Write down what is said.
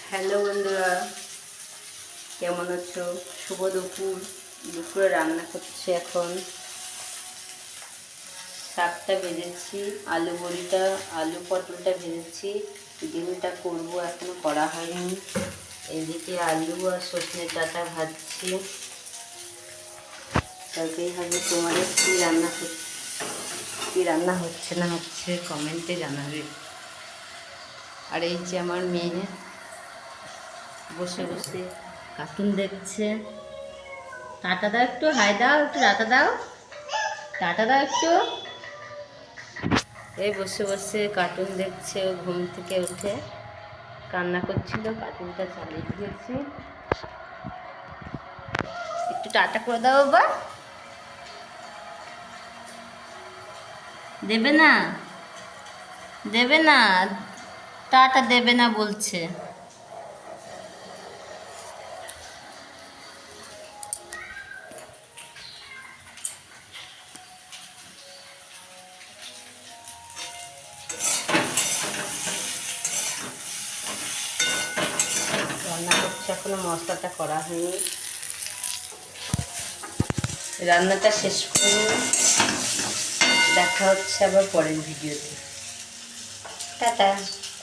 Hello বন্ধুরা, কেমন আছো? শুভ দুপুর। দুপুরে রান্না করছি এখন। শাকটা ভেজেছি, আলু পটলটা ভেজেছি, ডিমটা করব, এখনো করা হয়নি। এদিকে আলু আর সজনে ডাঁটা ভাজছি। তরকারি হবে। তোমাদের কী রান্না হচ্ছে না হচ্ছে কমেন্টে জানাবে। আর এই যে আমার মেয়ে বসে বসে কার্টুন দেখছে। টাটা দাও, একটু হাই দাও, একটু টাটা দাও, টাটা দাও একটু। এই বসে বসে কার্টুন দেখছে। ও ঘুম থেকে উঠে কান্না করছিল, কার্টুনটা চালিয়ে দিয়েছি। একটু টাটা করে দাও বাবা। দেবে না, দেবে না, টাটা দেবে না বলছে। রান্না করছে, এখনো মশলাটা করা হয়নি। রান্নাটা শেষ করে দেখা হচ্ছে আবার পরের ভিডিওতে। টাটা।